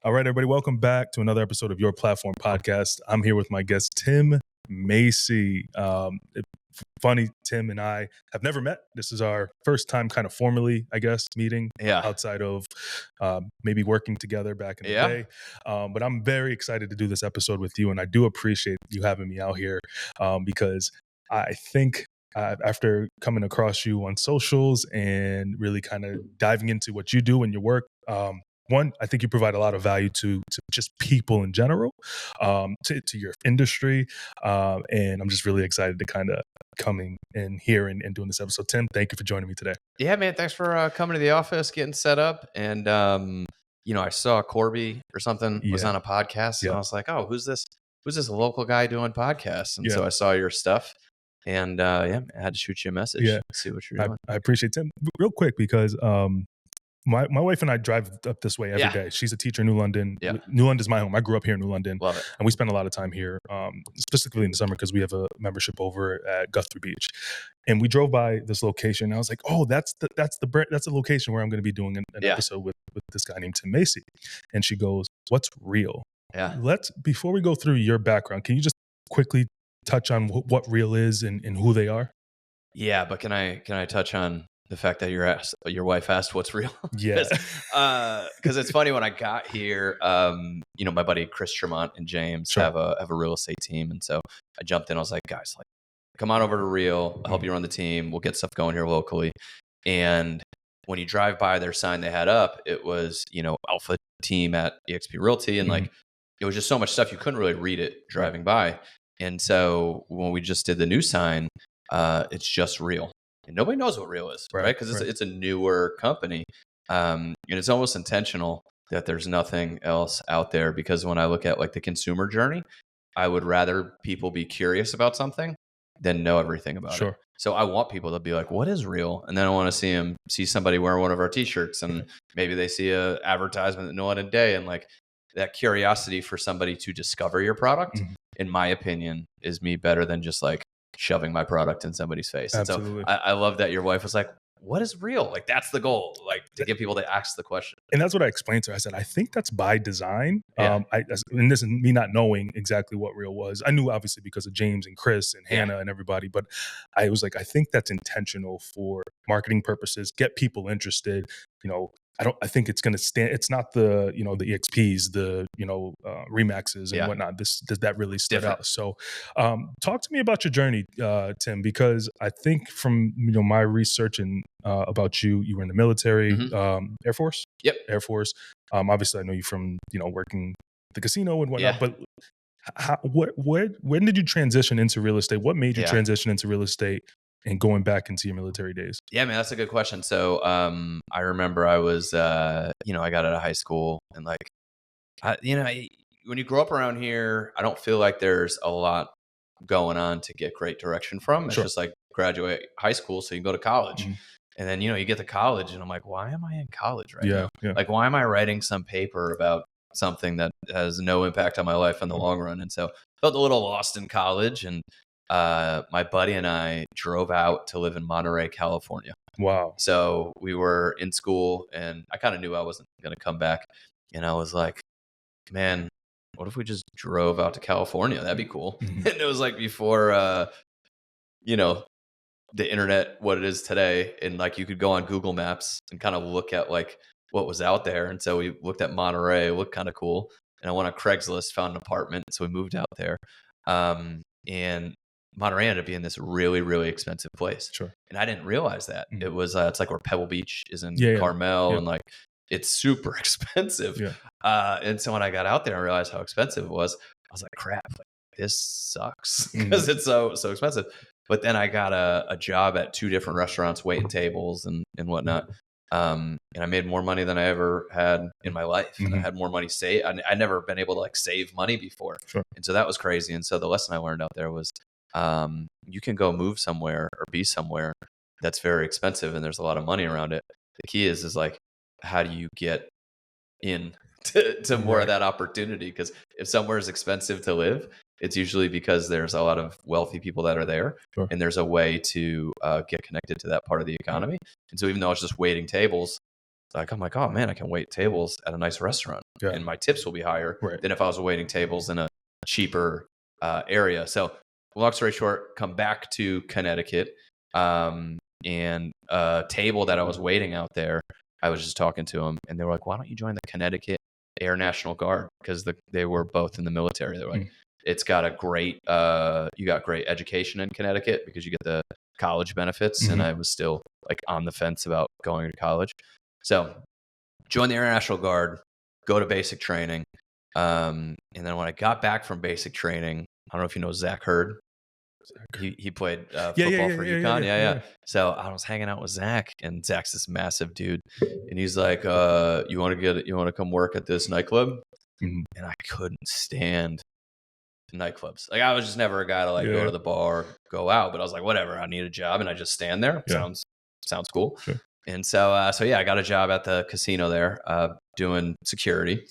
All right, everybody, welcome back to another episode of Your Platform Podcast. I'm here with my guest, Tim Macy. Funny, Tim and I have never met. This is our first time kind of formally, I guess, meeting outside of maybe working together back in the day. But I'm very excited to do this episode with you, and I do appreciate you having me out here because I think after coming across you on socials and really kind of diving into what you do and your work, one, I think you provide a lot of value to just people in general, to your industry. And I'm just really excited to kind of coming in here and doing this episode. Tim, thank you for joining me today. Yeah, man. Thanks for coming to the office, getting set up. And, I saw Corby or something was on a podcast and I was like, oh, who's this? Who's this local guy doing podcasts? And so I saw your stuff and I had to shoot you a message to see what you're doing. I appreciate it. Tim, real quick, because my wife and I drive up this way every day. She's a teacher in New London. Yeah. New London's my home. I grew up here in New London. Love it. And we spend a lot of time here, specifically in the summer because we have a membership over at Guthrie Beach. And we drove by this location and I was like, oh, that's the location where I'm going to be doing an episode with this guy named Tim Macy. And she goes, what's real? Yeah. Before we go through your background, can you just quickly touch on what real is and who they are? Yeah, but can I touch on the fact that your wife asked what's real? Yeah. Because it's funny, when I got here, my buddy Chris Tremont and James have a real estate team. And so I jumped in. I was like, guys, come on over to Real. I'll help you run the team. We'll get stuff going here locally. And when you drive by their sign they had up, it was, Alpha team at eXp Realty. And it was just so much stuff. You couldn't really read it driving by. And so when we just did the new sign, it's just Real. And nobody knows what Real is, right? Because it's a newer company. And it's almost intentional that there's nothing else out there, because when I look at the consumer journey, I would rather people be curious about something than know everything about it. So I want people to be like, what is Real? And then I want to see somebody wear one of our t-shirts and maybe they see a advertisement that no one a day. And that curiosity for somebody to discover your product, in my opinion, is better than just shoving my product in somebody's face. Absolutely. And so I love that your wife was like, what is Real? That's the goal, to get people to ask the question. And that's what I explained to her. I said, I think that's by design. And this is me not knowing exactly what Real was. I knew obviously because of James and Chris and Hannah and everybody, but I was like, I think that's intentional for marketing purposes, get people interested. I think it's going to stand. It's not the, the EXPs, the, Remaxes and whatnot. Does that really stand out? So talk to me about your journey, Tim, because I think from, my research and about you were in the military, Air Force. Yep. Air Force. Obviously I know you from, working at the casino and whatnot, but when did you transition into real estate? What made you transition into real estate and going back into your military days? Yeah, man, that's a good question. So I remember I was, I got out of high school and when you grow up around here, I don't feel like there's a lot going on to get great direction from. It's just graduate high school so you can go to college. And then, you get to college and I'm like, why am I in college right now? Yeah. Why am I writing some paper about something that has no impact on my life in the long run? And so I felt a little lost in college, and my buddy and I drove out to live in Monterey, California. Wow. So we were in school and I kind of knew I wasn't going to come back. And I was like, man, what if we just drove out to California? That'd be cool. And it was before, the internet, what it is today. And you could go on Google Maps and kind of look at what was out there. And so we looked at Monterey, it looked kind of cool. And I went on Craigslist, found an apartment. So we moved out there. And Monterey ended up being this really, really expensive place. And I didn't realize that. It was, it's where Pebble Beach is in Carmel. And it's super expensive. And so when I got out there and realized how expensive it was, I was like, crap, this sucks because it's so expensive. But then I got a job at 2 different restaurants, waiting tables and whatnot. And I made more money than I ever had in my life. And I had more money saved. I'd never been able to save money before. And so that was crazy. And so the lesson I learned out there was, you can go move somewhere or be somewhere that's very expensive and there's a lot of money around it. The key is how do you get in to more of that opportunity? Because if somewhere is expensive to live, it's usually because there's a lot of wealthy people that are there, and there's a way to get connected to that part of the economy. And so even though it's just waiting tables, Like, I'm like, oh man, I can wait tables at a nice restaurant and my tips will be higher than if I was waiting tables in a cheaper area. So long story short, come back to Connecticut, and a table that I was waiting out there, I was just talking to them and they were like, why don't you join the Connecticut Air National Guard? Because they were both in the military. They were like, it's got a great, you got great education in Connecticut because you get the college benefits. And I was still like on the fence about going to college. So join the Air National Guard, go to basic training. And then when I got back from basic training, I don't know if you know Zach Hurd. He played football for UConn. Yeah. So I was hanging out with Zach, and Zach's this massive dude, and he's like, "You want to come work at this nightclub?" And I couldn't stand nightclubs. Like, I was just never a guy to like go to the bar, go out. But I was like, whatever. I need a job, and I just stand there. Sounds cool. Sure. And so yeah, I got a job at the casino there, doing security,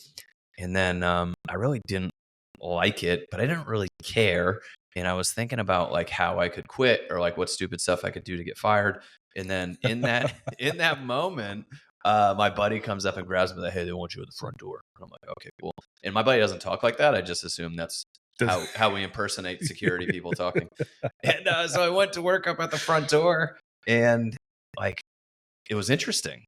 and then I really didn't like it, but I didn't really care. And I was thinking about like how I could quit or like what stupid stuff I could do to get fired. And then in that moment, my buddy comes up and grabs me like, hey, they want you at the front door. And I'm like, okay, cool. And my buddy doesn't talk like that. I just assume that's how we impersonate security people talking. And so I went to work up at the front door, and like, it was interesting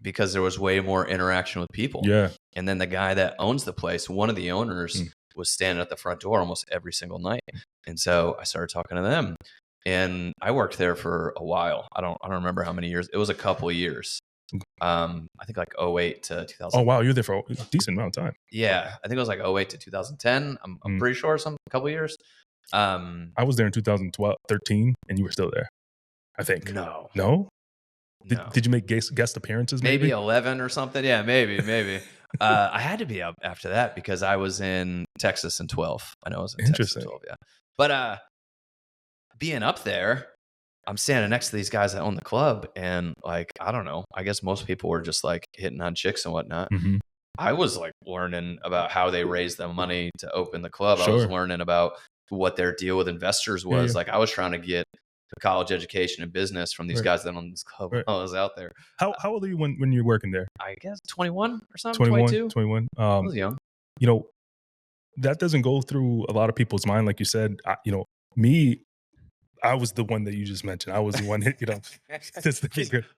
because there was way more interaction with people. Yeah. And then the guy that owns the place, one of the owners, was standing at the front door almost every single night. And so I started talking to them, and I worked there for a while. I don't remember how many years. It was a couple of years. I think like 08 to 2000. Oh, wow. You were there for a decent amount of time. Yeah. I think it was like 08 to 2010. I'm pretty sure a couple of years. I was there in 2013 and you were still there, I think. No? Did you make guest appearances? Maybe 11 or something. Yeah, maybe. I had to be up after that because I was in Texas in 12. I know I was in Texas in 12. Yeah. But being up there, I'm standing next to these guys that own the club, and like, I don't know, I guess most people were just like hitting on chicks and whatnot. I was like learning about how they raised the money to open the club. I was learning about what their deal with investors was. Like, I was trying to get a college education and business from these guys that own this club while I was out there. How old are you when you're working there? I guess 21 or something. 22. 21. I was young. You know, that doesn't go through a lot of people's mind. Like you said, I was the one that you just mentioned. I was the one that,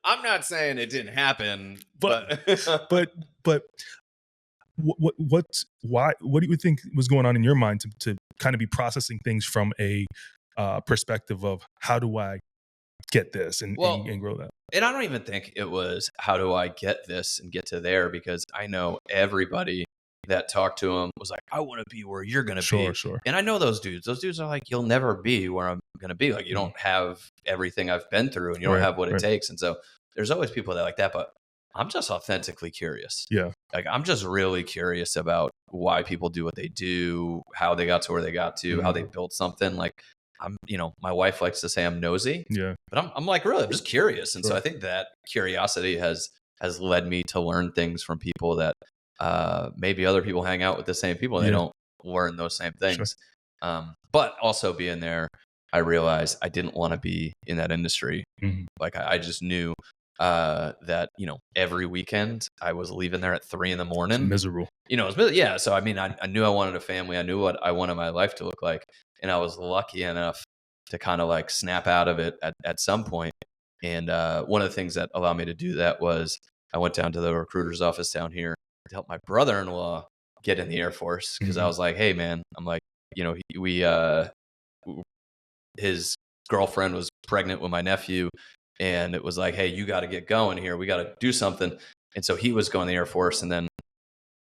I'm not saying it didn't happen, but why? What do you think was going on in your mind to kind of be processing things from a perspective of how do I get this and grow that? And I don't even think it was how do I get this and get to there, because I know everybody that talked to him was like, I want to be where you're going to be. Sure. And I know those dudes. Those dudes are like, you'll never be where I'm going to be. Like, you don't have everything I've been through, and you don't have what it takes. And so there's always people that like that, but I'm just authentically curious. Yeah. Like, I'm just really curious about why people do what they do, how they got to where they got to, how they built something. Like, my wife likes to say I'm nosy. Yeah. But I'm like, really, I'm just curious. And so I think that curiosity has led me to learn things from people that maybe other people hang out with the same people and they don't learn those same things. But also being there, I realized I didn't want to be in that industry. Like, I just knew that, every weekend I was leaving there at 3 a.m. It's miserable. Yeah. So, I mean, I knew I wanted a family. I knew what I wanted my life to look like. And I was lucky enough to kind of like snap out of it at some point. And one of the things that allowed me to do that was I went down to the recruiter's office down here to help my brother-in-law get in the Air Force. Cause I was like, hey man, I'm like, his girlfriend was pregnant with my nephew, and it was like, hey, you got to get going here. We got to do something. And so he was going to the Air Force. And then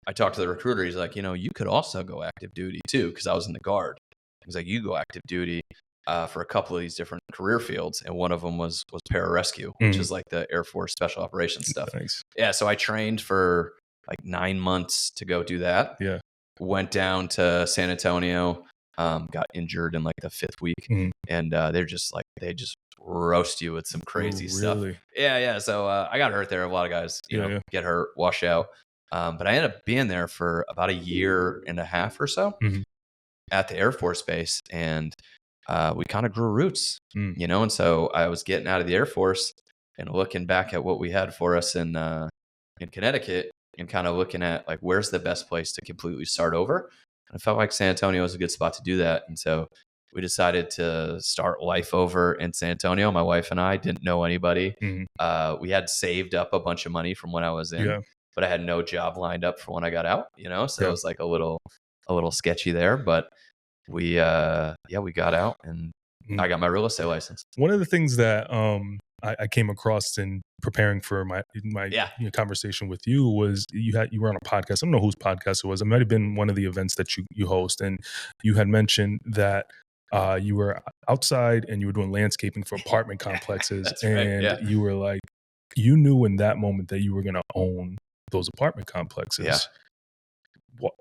I talked to the recruiter. He's like, you could also go active duty too. Cause I was in the Guard. He's like, you go active duty for a couple of these different career fields. And one of them was pararescue, which is like the Air Force special operations stuff. Thanks. Yeah. So I trained for like 9 months to go do that. Yeah. Went down to San Antonio, got injured in like the 5th week. And they just roast you with some crazy stuff. Yeah. So I got hurt there. A lot of guys, get hurt, wash out. But I ended up being there for about a year and a half or so at the Air Force Base. And we kind of grew roots, and so I was getting out of the Air Force and looking back at what we had for us in in Connecticut and kind of looking at like, where's the best place to completely start over. And I felt like San Antonio was a good spot to do that. And so we decided to start life over in San Antonio. My wife and I didn't know anybody. We had saved up a bunch of money from when I was in, but I had no job lined up for when I got out, so it was like a little sketchy there, but we got out and I got my real estate license. One of the things that I came across in preparing for my conversation with you was you were on a podcast. I don't know whose podcast it was. It might have been one of the events that you host, and you had mentioned that you were outside and you were doing landscaping for apartment complexes. That's and right, you were like, you knew in that moment that you were going to own those apartment complexes.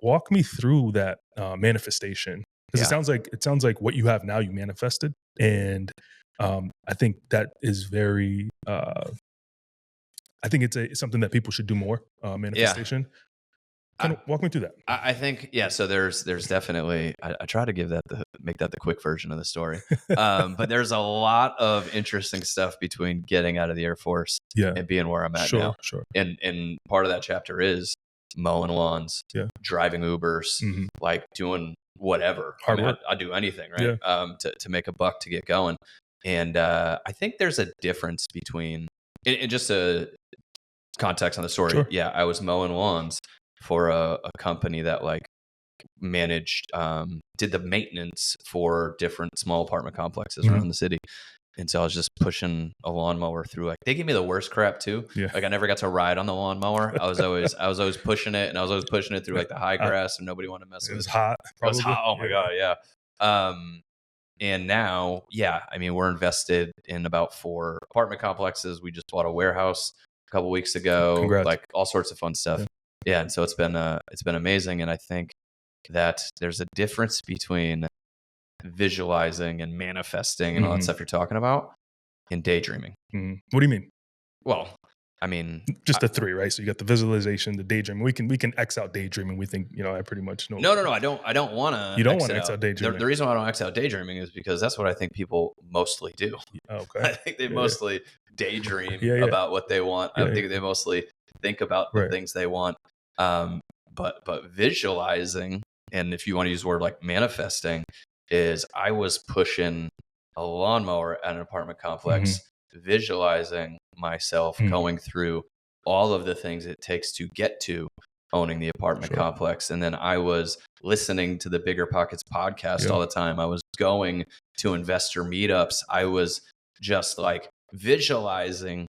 Walk me through that manifestation, because it sounds like what you have now you manifested, and I think that is very. I think it's something that people should do more. Manifestation. Walk me through that. I think, so there's definitely, I try to make that the quick version of the story. But there's a lot of interesting stuff between getting out of the Air Force and being where I'm at now. Sure. And part of that chapter is mowing lawns, driving Ubers, like doing whatever. I'd do anything, right? To make a buck to get going. And I think there's a difference between, and just a context on the story. I was mowing lawns for a company that like managed, did the maintenance for different small apartment complexes around the city. And so I was just pushing a lawnmower through, like, they gave me the worst crap too. Like I never got to ride on the lawnmower. I was always pushing it, and I was always pushing it through like the high grass, and nobody wanted to mess with it. It was hot. Probably. It was hot. Oh my God. Yeah. And now, I mean, we're invested in about 4 apartment complexes. We just bought a warehouse a couple weeks ago. Congrats. Like all sorts of fun stuff. And so it's been amazing. And I think that there's a difference between visualizing and manifesting and all that stuff you're talking about in daydreaming. What do you mean? Well, I mean, just the 3, right? So you got the visualization, the daydreaming. We can X out daydreaming. We think, I pretty much know. No. I don't want to. You don't want to X out daydreaming. The reason why I don't X out daydreaming is because that's what I think people mostly do. Okay. I think they mostly daydream about what they want. I think they mostly think about the things they want. But visualizing, and if you want to use the word like manifesting, is I was pushing a lawnmower at an apartment complex, visualizing myself going through all of the things it takes to get to owning the apartment complex. And then I was listening to the Bigger Pockets podcast all the time. I was going to investor meetups. I was just like visualizing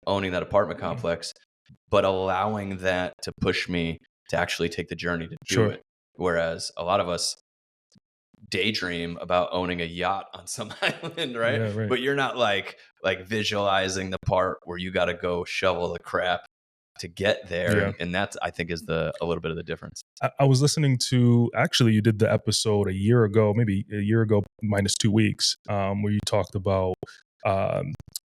owning that apartment complex, but allowing that to push me to actually take the journey to do it. Whereas a lot of us daydream about owning a yacht on some island, right? Yeah, right. But you're not like visualizing the part where you got to go shovel the crap to get there. And that's, I think, is a little bit of the difference. I was listening to, actually, you did the episode maybe a year ago minus 2 weeks, where you talked about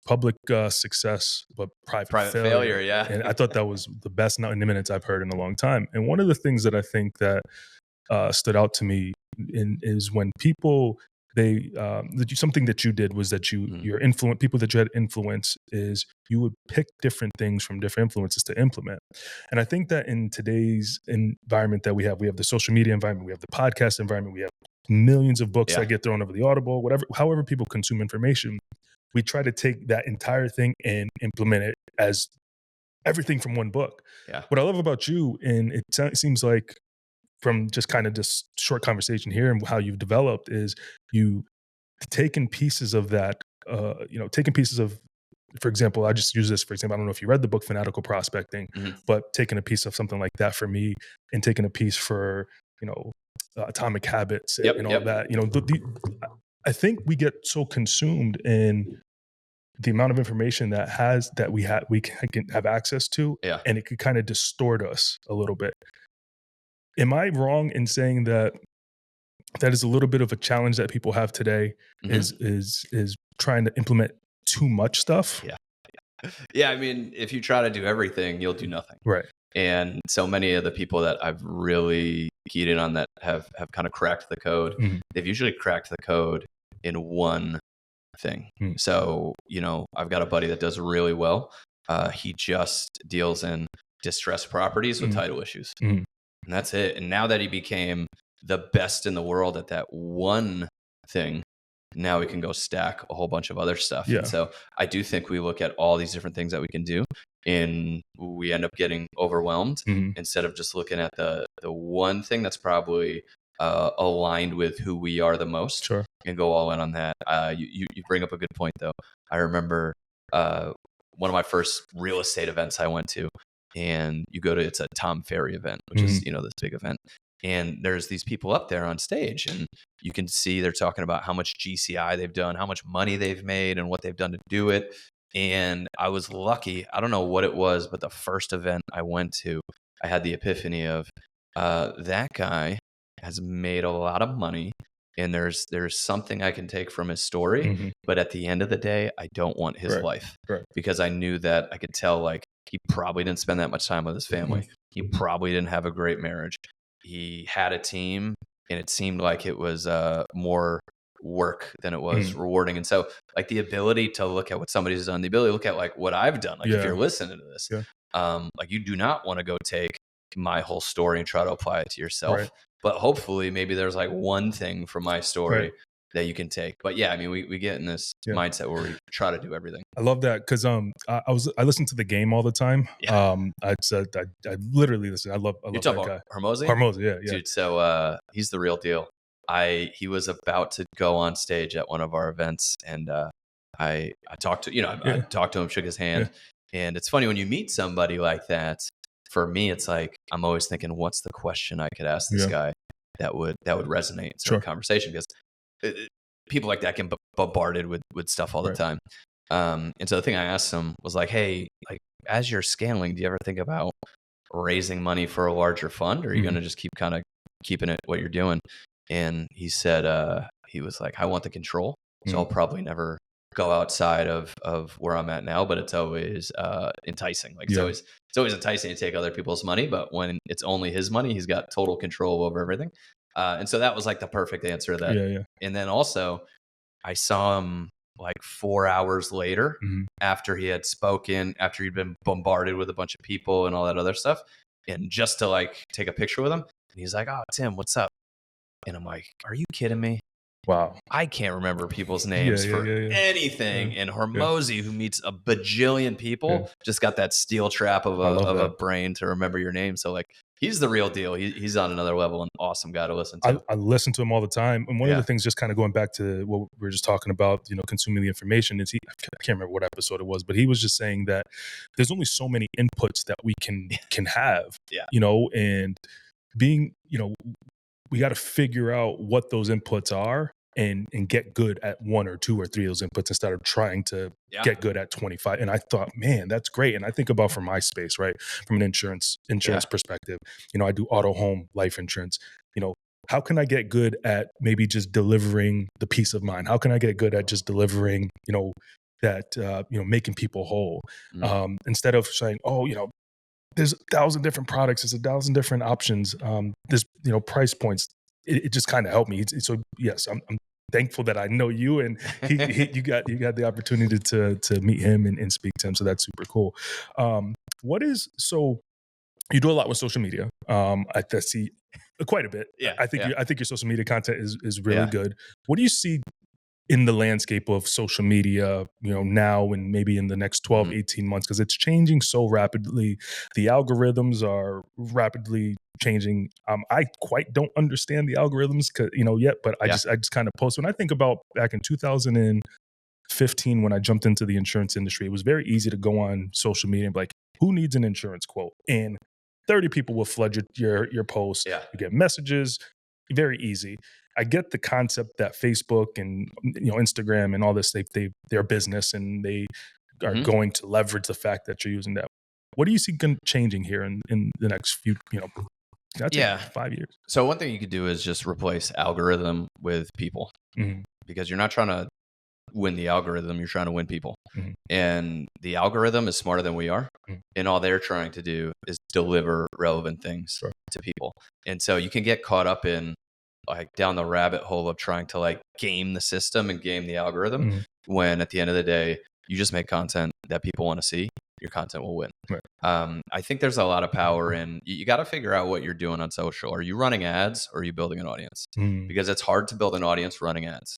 public success, but private failure. Yeah. And I thought that was the best 90 minutes I've heard in a long time. And one of the things that I think that stood out to me is when people, something that you did was that your influence, people that you had influence, is you would pick different things from different influences to implement. And I think that in today's environment that we have the social media environment, we have the podcast environment, we have millions of books that get thrown over the Audible, however people consume information. We try to take that entire thing and implement it as everything from one book. What I love about you, and it seems like from just kind of this short conversation here and how you've developed, is you taken pieces of that, taking pieces of, for example, I just use this, for example, I don't know if you read the book Fanatical Prospecting, but taking a piece of something like that for me and taking a piece for, Atomic Habits and all that, I think we get so consumed in the amount of information that we can have access to, and it could kind of distort us a little bit. Am I wrong in saying that is a little bit of a challenge that people have today, is trying to implement too much stuff? Yeah. I mean, if you try to do everything, you'll do nothing. Right. And so many of the people that I've really keyed in on that have kind of cracked the code, they've usually cracked the code in one thing. So, I've got a buddy that does really well He just deals in distressed properties with Mm-hmm. title issues. Mm-hmm. And that's it. And now that he became the best in the world at that one thing, now we can go stack a whole bunch of other stuff. Yeah. And so I do think we look at all these different things that we can do, and we end up getting overwhelmed Mm-hmm. instead of just looking at the one thing that's probably aligned with who we are the most, Sure. and go all in on that. You bring up a good point though. I remember one of my first real estate events I went to, and it's a Tom Ferry event, which is, this big event. And there's these people up there on stage, and you can see they're talking about how much GCI they've done, how much money they've made, and what they've done to do it. And I was lucky. I don't know what it was, but the first event I went to, I had the epiphany of that guy has made a lot of money, and there's something I can take from his story. Mm-hmm. But at the end of the day, I don't want his life, because I knew that I could tell, like, he probably didn't spend that much time with his family. Mm-hmm. He probably didn't have a great marriage. He had a team, and it seemed like it was more work than it was rewarding. And so, like, the ability to look at what somebody's done, the ability to look at like what I've done, like if you're listening to this, like, you do not want to go take my whole story and try to apply it to yourself. But hopefully maybe there's like one thing from my story that you can take. But yeah, I mean, we get in this mindset where we try to do everything. I love that, because I listen to The Game all the time. Yeah. I literally listen. I love You're that talking guy. about Hormozi? Hormozi, yeah. Dude, so he's the real deal. He was about to go on stage at one of our events, and I talked to I talked to him, shook his hand, and it's funny when you meet somebody like that. For me, it's like I'm always thinking, what's the question I could ask this guy that would resonate in some conversation? Because people like that get bombarded with stuff all the time. And so the thing I asked him was like, hey, like, as you're scaling, do you ever think about raising money for a larger fund, or are you going to just keep kind of keeping it what you're doing? And he said, he was like, I want the control. So I'll probably never go outside of where I'm at now, but it's always enticing. Like, it's always enticing to take other people's money, but when it's only his money, he's got total control over everything. And so that was like the perfect answer to that. And then also I saw him like 4 hours later, after he had spoken, after he'd been bombarded with a bunch of people and all that other stuff, and just to like take a picture with him. And he's like, oh, Tim, what's up? And I'm like, are you kidding me? Wow. I can't remember people's names for anything. And Hormozi, who meets a bajillion people, just got that steel trap of a brain to remember your name. So like, he's the real deal. He's on another level, an awesome guy to listen to. I listen to him all the time. And one of the things, just kind of going back to what we were just talking about, consuming the information, is I can't remember what episode it was, but he was just saying that there's only so many inputs that we can have, and being, we got to figure out what those inputs are and get good at 1 or 2 or 3 of those inputs instead of trying to get good at 25. And I thought, man, that's great. And I think about from my space, right? From an insurance perspective, I do auto, home, life insurance. How can I get good at maybe just delivering the peace of mind? How can I get good at just delivering, that, making people whole, instead of saying, oh, there's 1,000 different products, there's 1,000 different options. There's, price points. It just kind of helped me. So yes, I'm thankful that I know you, and you got the opportunity to meet him and speak to him. So that's super cool. So you do a lot with social media. I see quite a bit. Yeah. I think your social media content is really good. What do you see in the landscape of social media, now and maybe in the next 12, 18 months, because it's changing so rapidly. The algorithms are rapidly changing. I quite don't understand the algorithms yet, but I just kind of post. When I think about back in 2015, when I jumped into the insurance industry, it was very easy to go on social media and be like, who needs an insurance quote? And 30 people will flood your post. Yeah. You get messages, very easy. I get the concept that Facebook and Instagram and all this, they're business, and they are going to leverage the fact that you're using that. What do you see changing here in the next few, 5 years? So one thing you could do is just replace algorithm with people, because you're not trying to win the algorithm, you're trying to win people. And the algorithm is smarter than we are, and all they're trying to do is deliver relevant things to people. And so you can get caught up in like down the rabbit hole of trying to like game the system and game the algorithm, when at the end of the day, you just make content that people want to see, your content will win. Right. I think there's a lot of power in, you got to figure out what you're doing on social. Are you running ads or are you building an audience? Because it's hard to build an audience running ads.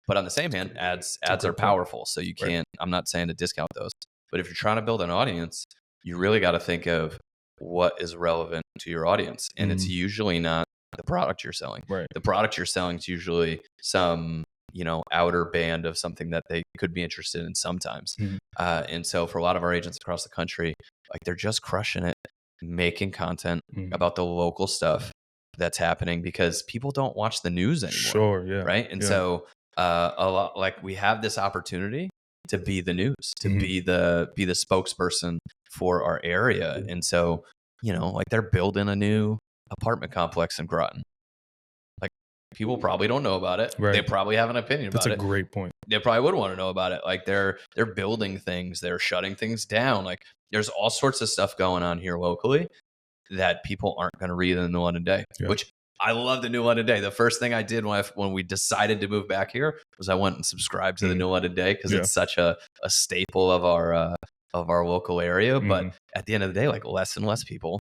But on the same hand, ads are powerful. So you can't, I'm not saying to discount those, but if you're trying to build an audience, you really got to think of what is relevant to your audience. And it's usually not the product you're selling. Right. The product you're selling is usually some, outer band of something that they could be interested in sometimes. And so for a lot of our agents across the country, like they're just crushing it, making content about the local stuff that's happening because people don't watch the news anymore. Sure. Yeah. Right. And so a lot, like we have this opportunity to be the news, to be the spokesperson for our area. And so, like they're building a new apartment complex in Groton. Like people probably don't know about it. Right. They probably have an opinion about it. That's a great point. They probably would want to know about it. Like they're building things, they're shutting things down. Like there's all sorts of stuff going on here locally that people aren't going to read in the New London Day, which I love the New London Day. The first thing I did when we decided to move back here was I went and subscribed to the New London Day because it's such a staple of our local area. But at the end of the day, like less and less people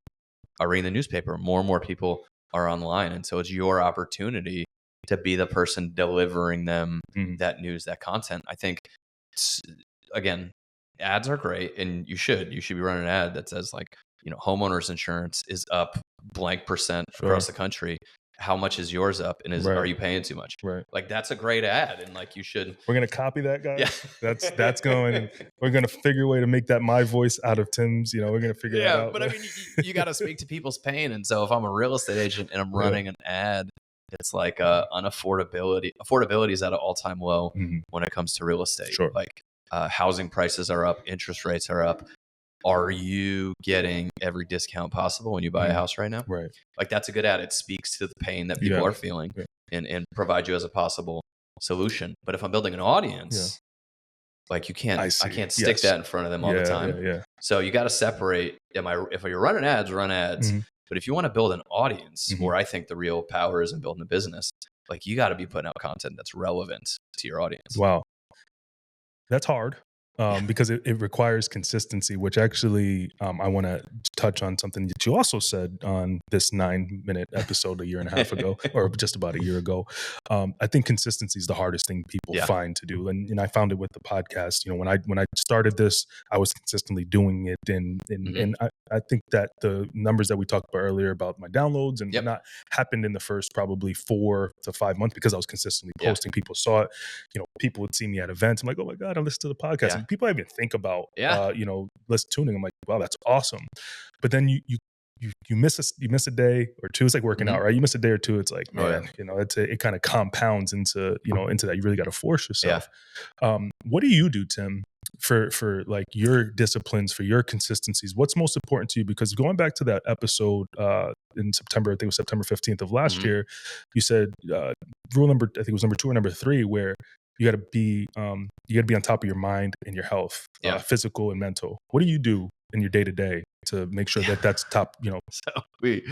are reading the newspaper. More and more people are online. And so it's your opportunity to be the person delivering them that news, that content. I think, again, ads are great and you should be running an ad that says like, homeowners insurance is up blank percent across the country. How much is yours up? And are you paying too much? Right. Like that's a great ad. And like you should. We're going to copy that, guys. Yeah. That's going, and we're going to figure a way to make that my voice out of Tim's, we're going to figure that out. But I mean, you got to speak to people's pain. And so if I'm a real estate agent and I'm running an ad, it's like unaffordability. Affordability is at an all-time low when it comes to real estate. Sure. Like housing prices are up, interest rates are up. Are you getting every discount possible when you buy a house right now? Right. Like that's a good ad. It speaks to the pain that people are feeling and provide you as a possible solution. But if I'm building an audience, like I can't stick that in front of them all the time. Yeah. So you got to separate. If you're running ads, run ads. But if you want to build an audience where I think the real power is in building a business, like you got to be putting out content that's relevant to your audience. Wow. That's hard. Because it requires consistency, which actually I want to touch on something that you also said on this 9-minute episode a year and a half ago, or just about a year ago. I think consistency is the hardest thing people find to do, and I found it with the podcast. When I started this, I was consistently doing it, and I think that the numbers that we talked about earlier about my downloads and whatnot happened in the first probably 4 to 5 months because I was consistently posting. People saw it. People would see me at events. I'm like, oh my God, I listen to the podcast. And people even think about, tuning. I'm like, wow, that's awesome. But then you miss a day or two. It's like working out, right? You miss a day or two. It's like, man, it kind of compounds into that. You really got to force yourself. What do you do, Tim, for like your disciplines, for your consistencies? What's most important to you? Because going back to that episode in September, I think it was September 15th of last year, you said rule number, I think it was number 2 or number 3, where you got to be on top of your mind and your health, physical and mental. What do you do in your day to day to make sure that that's top? So we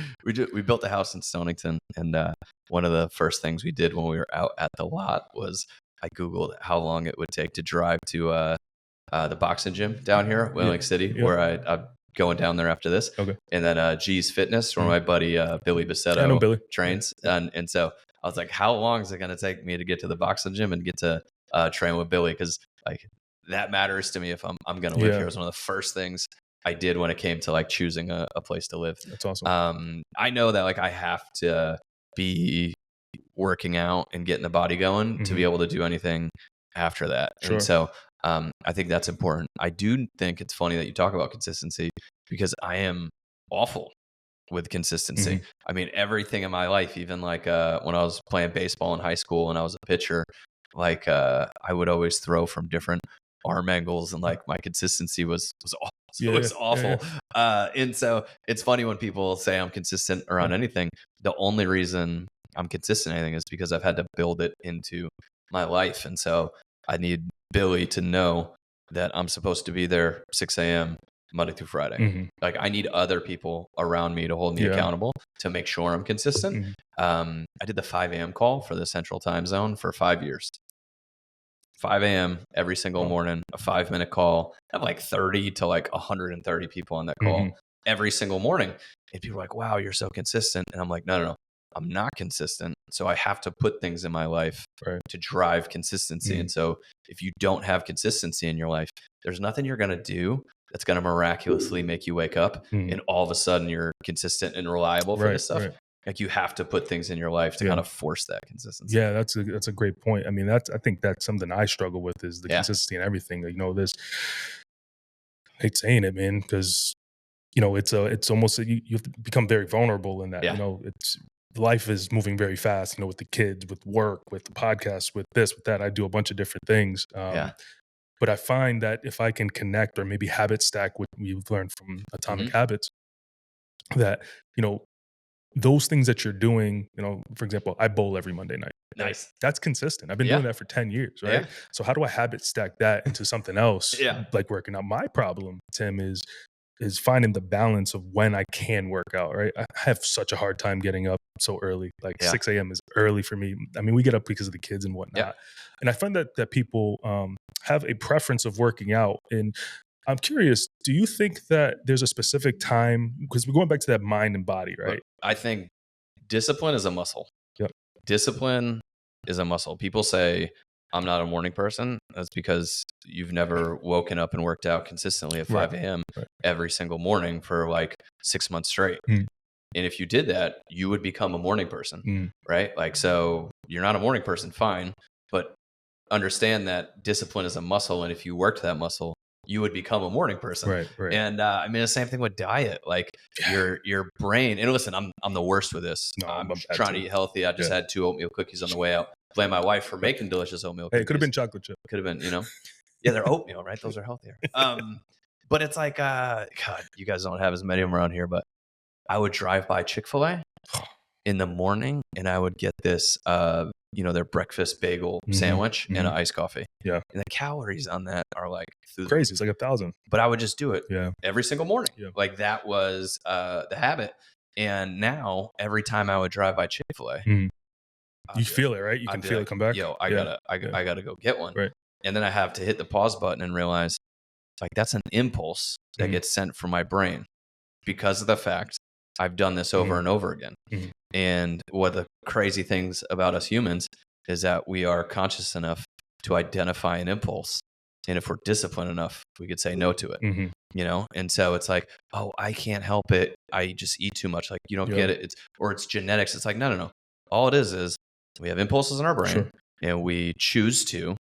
built a house in Stonington, and one of the first things we did when we were out at the lot was I Googled how long it would take to drive to the boxing gym down here, Wheeling Lake City, where I'm going down there after this. Okay. And then G's Fitness, where my buddy Billy Bassetto trains, and so I was like, how long is it going to take me to get to the boxing gym and get to train with Billy? Because like that matters to me if I'm going to live here. It was one of the first things I did when it came to like choosing a place to live. That's awesome. I know that like I have to be working out and getting the body going to be able to do anything after that. Sure. And so I think that's important. I do think it's funny that you talk about consistency because I am awful with consistency. I mean, everything in my life, even like when I was playing baseball in high school and I was a pitcher, like I would always throw from different arm angles, and like my consistency was awful. And so it's funny when people say I'm consistent around anything. The only reason I'm consistent in anything is because I've had to build it into my life. And so I need Billy to know that I'm supposed to be there 6 a.m. Monday through Friday. Like I need other people around me to hold me accountable to make sure I'm consistent. I did the 5 a.m. call for the Central Time Zone for 5 years. 5 a.m. every single Oh. morning, a 5-minute call. I have like 30 to like 130 people on that call every single morning. And people are like, wow, you're so consistent. And I'm like, no. I'm not consistent. So I have to put things in my life to drive consistency. And so if you don't have consistency in your life, there's nothing you're going to do that's going to miraculously make you wake up and all of a sudden you're consistent and reliable for this stuff. Like you have to put things in your life to kind of force that consistency. Yeah, that's a great point. I mean, I think that's something I struggle with is the consistency and everything. You know, I hate saying it, man, because you know it's almost you have to become very vulnerable in that. You know, life is moving very fast. You know, with the kids, with work, with the podcast, with this, with that. I do a bunch of different things. But I find that if I can connect or maybe habit stack what we've learned from Atomic Habits, that you know. Those things that you're doing, you know, for example, I bowl every Monday night. Nice. That's consistent. I've been doing that for 10 years, right? So how do I habit stack that into something else? Like working out. My problem, Tim, is finding the balance of when I can work out, right? I have such a hard time getting up so early. Like 6 a.m. is early for me. I mean, we get up because of the kids and whatnot. And I find that people have a preference of working out. And I'm curious, do you think that there's a specific time, because we're going back to that mind and body, right? I think discipline is a muscle. Discipline is a muscle. People say, I'm not a morning person. That's because you've never woken up and worked out consistently at 5 a.m. every single morning for like 6 months straight. And if you did that, you would become a morning person, right? Like, so you're not a morning person, fine. But understand that discipline is a muscle. And if you worked that muscle, you would become a morning person. And I mean, the same thing with diet, like your brain. And listen, I'm the worst with this. No, I'm trying to eat healthy. I just had 2 oatmeal cookies on the way out. Blame my wife for making delicious oatmeal cookies. Hey, it could have been chocolate chip. Could have been, you know. Yeah, they're oatmeal, right? Those are healthier. But it's like, God, you guys don't have as many of them around here, but I would drive by Chick-fil-A in the morning and I would get this, you know, their breakfast bagel sandwich and an iced coffee. And the calories on that are like crazy. It's like 1,000. But I would just do it every single morning. Like that was the habit. And now every time I would drive by Chick-fil-A, you feel it, right? You can feel it come back. Yo, I gotta go get one. And then I have to hit the pause button and realize like that's an impulse that gets sent from my brain because of the fact I've done this over and over again. And one of the crazy things about us humans is that we are conscious enough to identify an impulse. And if we're disciplined enough, we could say no to it, you know? And so it's like, oh, I can't help it. I just eat too much. Like you don't get it. It's genetics. It's like, no. All it is we have impulses in our brain and we choose to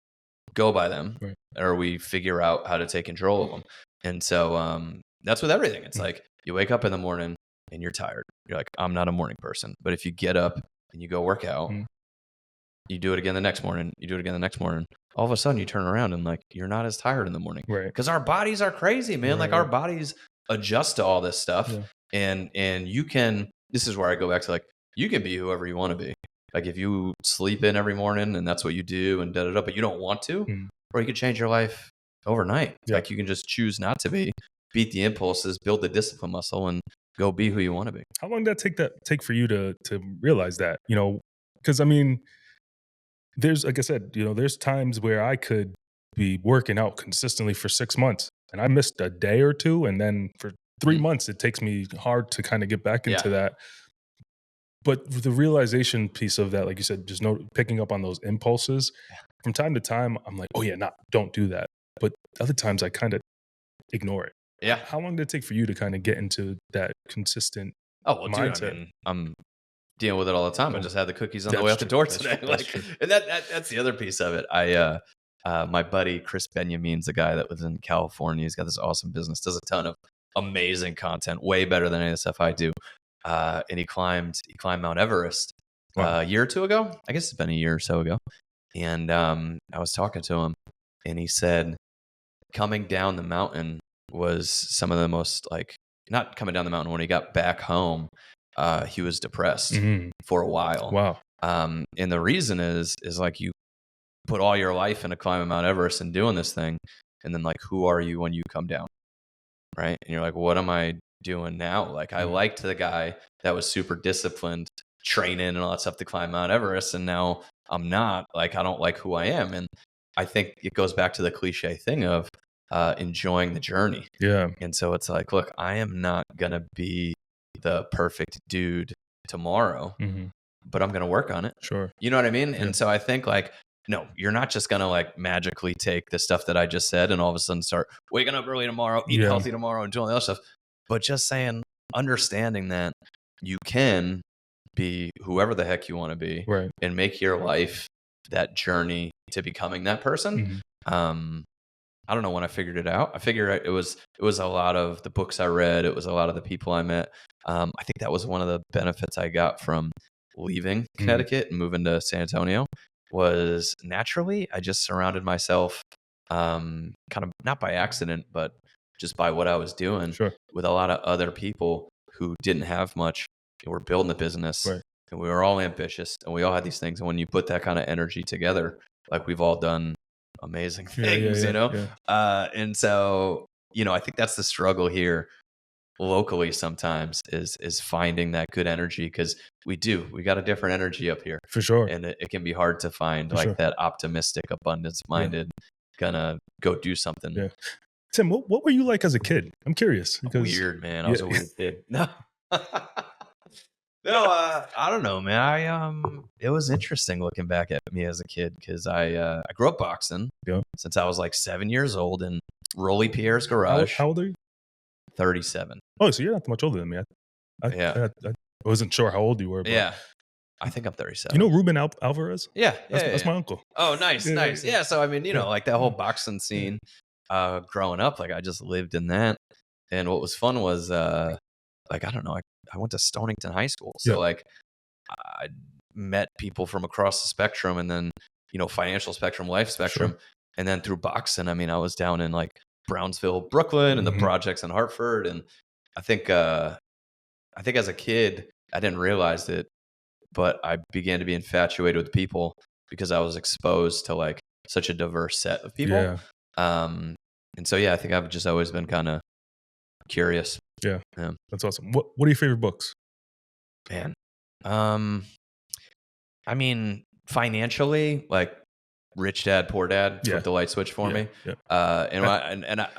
go by them or we figure out how to take control of them. And so that's with everything. It's like you wake up in the morning and you're tired. You're like, I'm not a morning person. But if you get up and you go work out, you do it again the next morning, you do it again the next morning, all of a sudden you turn around and like, you're not as tired in the morning. Because our bodies are crazy, man. Like our bodies adjust to all this stuff. And you can, this is where I go back to like, you can be whoever you want to be. Like if you sleep in every morning and that's what you do and but you don't want to, or you could change your life overnight. Like you can just choose not to be, beat the impulses, build the discipline muscle and go be who you want to be. How long did that take for you to realize that, you know, because I mean, there's, like I said, you know, there's times where I could be working out consistently for 6 months and I missed a day or two. And then for 3 months, it takes me hard to kind of get back into that. But the realization piece of that, like you said, just picking up on those impulses from time to time, I'm like, oh yeah, don't do that. But other times I kind of ignore it. How long did it take for you to kind of get into that consistent mindset? Dude, I mean, I'm dealing with it all the time. I just had the cookies on the way out the door today. And that's the other piece of it. My buddy Chris Benjamin's the guy that was in California. He's got this awesome business, does a ton of amazing content, way better than any of the stuff I do. And he climbed Mount Everest a year or two ago. I guess it's been a year or so ago. And I was talking to him, and he said coming down the mountain was some of the most not coming down the mountain. When he got back home, he was depressed for a while. Wow. And the reason is like you put all your life into climbing Mount Everest and doing this thing, and then like who are you when you come down, right? And you're like, what am I doing now? Like I liked the guy that was super disciplined, training and all that stuff to climb Mount Everest, and now I'm not. Like I don't like who I am. I think it goes back to the cliche thing of enjoying the journey. Yeah. And so it's like, look, I am not going to be the perfect dude tomorrow, but I'm going to work on it. Sure. You know what I mean? Yeah. And so I think like, no, you're not just going to like magically take the stuff that I just said and all of a sudden start waking up early tomorrow, eating healthy tomorrow, and doing all the other stuff. But just saying, understanding that you can be whoever the heck you want to be, right, and make your life that journey to becoming that person. I don't know when I figured it out. I figured it was a lot of the books I read. It was a lot of the people I met. I think that was one of the benefits I got from leaving Connecticut and moving to San Antonio. Was naturally I just surrounded myself, kind of not by accident, but just by what I was doing, with a lot of other people who didn't have much. And we're building a business, and we were all ambitious, and we all had these things. And when you put that kind of energy together, like we've all done amazing things, you know? And so, you know, I think that's the struggle here locally sometimes is finding that good energy, because we got a different energy up here for sure, and it can be hard to find that optimistic, abundance minded, gonna go do something. Tim, what were you like as a kid? I'm curious. Because weird, man. I was a weird kid. No. No, I don't know, man. It was interesting looking back at me as a kid, because I grew up boxing since I was like 7 years old in Rolly Pierre's garage. How old are you? 37. Oh, so you're not much older than me. I wasn't sure how old you were. But yeah, I think I'm 37. You know Ruben Alvarez? That's my uncle. Oh, nice. Yeah. So I mean, you know, like that whole boxing scene. Growing up, like I just lived in that, and what was fun was like I don't know, I went to Stonington High School, so like I met people from across the spectrum, and then, you know, financial spectrum, life spectrum, and then through boxing, I mean, I was down in like Brownsville, Brooklyn, and the projects in Hartford, and I think as a kid I didn't realize it, but I began to be infatuated with people because I was exposed to like such a diverse set of people. And so I think I've just always been kind of curious. Yeah, that's awesome. What are your favorite books? Man, I mean, financially, like Rich Dad Poor Dad flipped the light switch for me. And a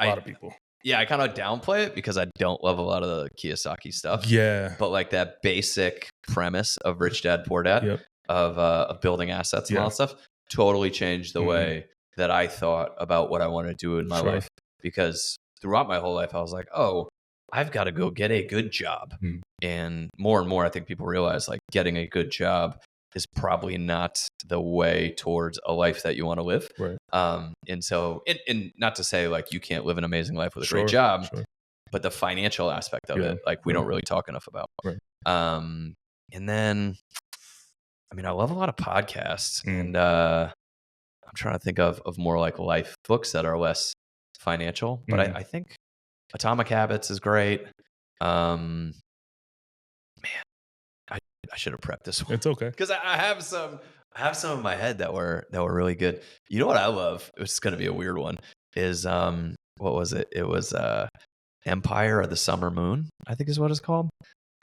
lot of people. Yeah, I kind of downplay it because I don't love a lot of the Kiyosaki stuff. Yeah, but like that basic premise of Rich Dad Poor Dad of building assets and all that stuff totally changed the way that I thought about what I want to do in my life. Because throughout my whole life, I was like, oh, I've got to go get a good job. And more, I think people realize like getting a good job is probably not the way towards a life that you want to live. And so, and not to say like you can't live an amazing life with a great job, but the financial aspect of it, like we don't really talk enough about. And then, I mean, I love a lot of podcasts, and I'm trying to think of more like life books that are less financial, but I think Atomic Habits is great. Man, I should have prepped this one. It's okay, because I have some in my head that were really good. You know what I love? It's going to be a weird one. Is what was it? It was Empire of the Summer Moon, I think is what it's called,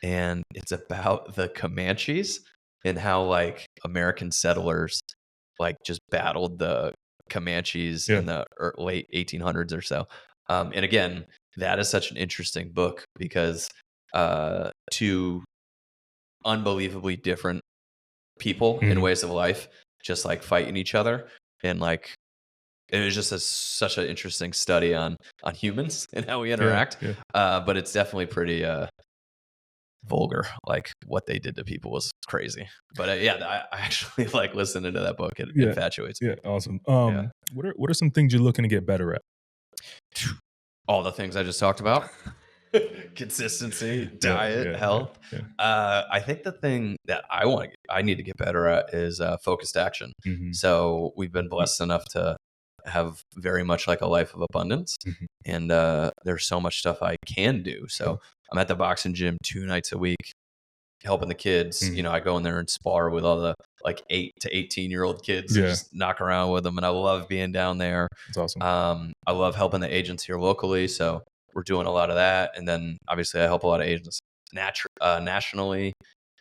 and it's about the Comanches and how like American settlers like just battled the Comanches in the late 1800s or so. And again, that is such an interesting book because two unbelievably different people in ways of life just like fighting each other, and like it was just such an interesting study on humans and how we interact. But it's definitely pretty vulgar. Like what they did to people was crazy. But I actually like listening to that book. It infatuates me. Awesome. What are some things you're looking to get better at? All the things I just talked about. Consistency, diet, health. I think the thing that I need to get better at is focused action. So we've been blessed enough to have very much like a life of abundance, and there's so much stuff I can do. So I'm at the boxing gym 2 nights a week helping the kids. You know, I go in there and spar with all the like 8 to 18-year-old kids and just knock around with them, and I love being down there. It's awesome. I love helping the agents here locally, so we're doing a lot of that. And then obviously I help a lot of agents nationally,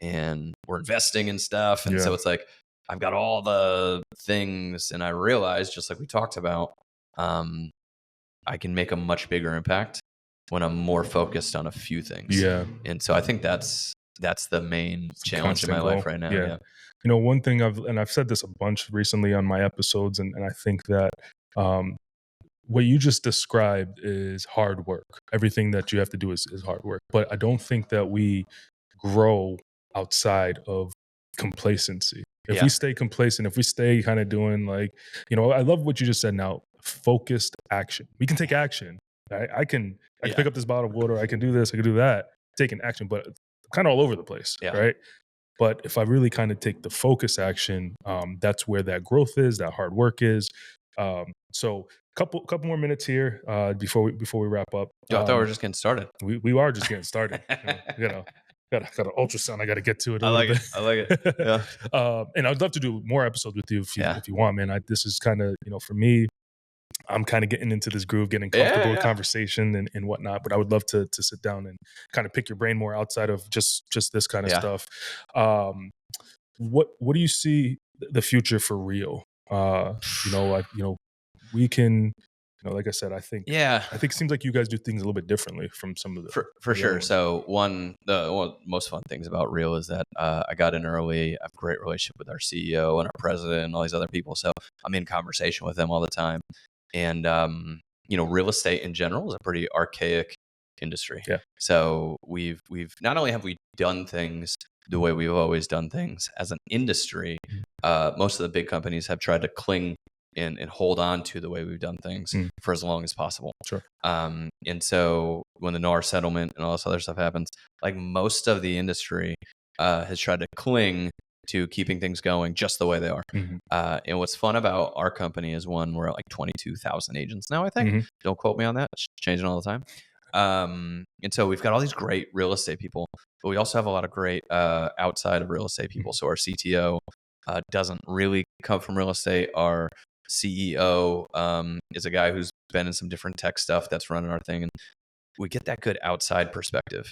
and we're investing in stuff. And so it's like, I've got all the things, and I realized, just like we talked about, I can make a much bigger impact when I'm more focused on a few things. Yeah. And so I think that's the main It's a challenge in my constant life goal. right now. Yeah. Yeah. You know, one thing I've said this a bunch recently on my episodes, and I think that what you just described is hard work. Everything that you have to do is hard work. But I don't think that we grow outside of complacency. If we stay complacent, if we stay kind of doing like, you know, I love what you just said now, focused action. We can take action. I can pick up this bottle of water. I can do this. I can do that. Taking action, but kind of all over the place, right? But if I really kind of take the focus action, that's where that growth is, that hard work is. So couple more minutes here before we wrap up. I thought we were just getting started. We are just getting started. Got an ultrasound I got to get to it. I like it. Yeah. And I'd love to do more episodes with you if you want, man. This is kind of, you know, for me, I'm kind of getting into this groove, getting comfortable with conversation and whatnot. But I would love to sit down and kind of pick your brain more outside of just this kind of stuff. What do you see the future for real? We can, you know, like I said, I think it seems like you guys do things a little bit differently from some of the for sure. So one of the most fun things about Real is that I got in early. I have a great relationship with our CEO and our president and all these other people. So I'm in conversation with them all the time. And you know, real estate in general is a pretty archaic industry. Yeah. So we've not only have we done things the way we've always done things as an industry, most of the big companies have tried to cling and hold on to the way we've done things for as long as possible. Sure. And so when the NAR settlement and all this other stuff happens, like most of the industry has tried to cling to keeping things going just the way they are. And what's fun about our company is, one, we're at like 22,000 agents now, I think. Don't quote me on that. It's changing all the time. And so we've got all these great real estate people, but we also have a lot of great outside of real estate people. So our CTO doesn't really come from real estate. Our CEO is a guy who's been in some different tech stuff that's running our thing. And we get that good outside perspective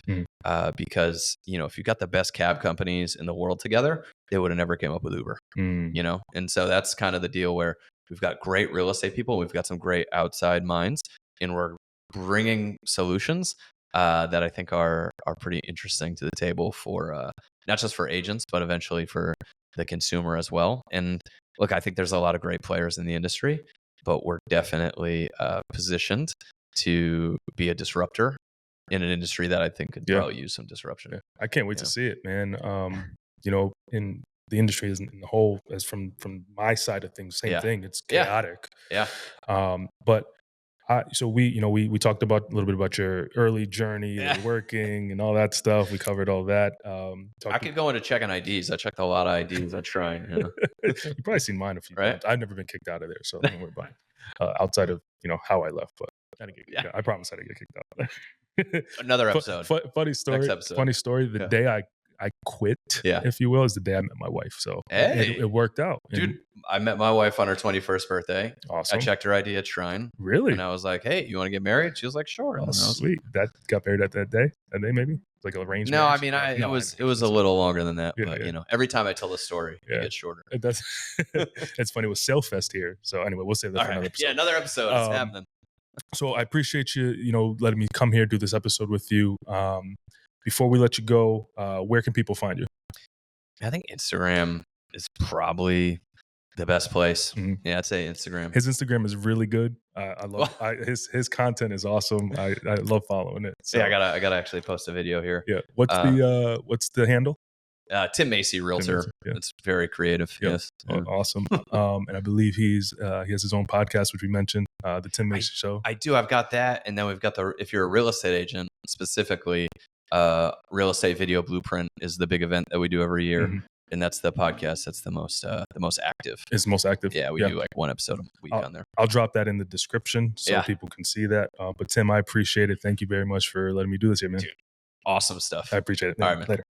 because, you know, if you got the best cab companies in the world together, they would have never came up with Uber, you know? And so that's kind of the deal where we've got great real estate people. We've got some great outside minds, and we're bringing solutions that I think are pretty interesting to the table for not just for agents, but eventually for the consumer as well. And look, I think there's a lot of great players in the industry, but we're definitely positioned to be a disruptor in an industry that I think could probably use some disruption. Yeah. I can't wait to see it, man. You know, in the industry as in the whole, as from my side of things, same thing. It's chaotic. But so we talked about a little bit about your early journey, and working and all that stuff. We covered all that. I could go into checking IDs. I checked a lot of IDs. I try. You've probably seen mine a few times. I've never been kicked out of there, so don't worry about it. Outside of, you know, how I left, but I didn't get kicked out. I promise I didn't get kicked out. Another episode. Funny story. Next episode. Funny story. The day I quit, if you will, is the day I met my wife. So it worked out. Dude, I met my wife on her 21st birthday. Awesome. I checked her ID at Shrine. Really? And I was like, hey, you want to get married? She was like, sure. Oh, sweet. That got married at that day? That day maybe? Like an arranged No, marriage? I mean, it was a little longer than that. But, you know, every time I tell the story, it gets shorter. It's funny. It was Sailfest here. So anyway, we'll save that for another episode. Yeah, another episode. It's happening. So I appreciate you, you know, letting me come here, do this episode with you. Before we let you go, where can people find you? I think Instagram is probably the best place. Yeah, I'd say Instagram. His Instagram is really good. I love his content is awesome. I love following it. So. Yeah, I gotta actually post a video here. Yeah. What's the handle? Tim Macy, Realtor. It's very creative. Yep. Yes. Awesome. And I believe he has his own podcast, which we mentioned, the Tim Macy Show. I do. I've got that, and then we've got if you're a real estate agent specifically. Real Estate Video Blueprint is the big event that we do every year, and that's the podcast that's the most active. It's the most active. Yeah, we do like one episode a week on there. I'll drop that in the description so people can see that. But Tim, I appreciate it. Thank you very much for letting me do this here, man. Dude, awesome stuff. I appreciate it. All right, man. Later.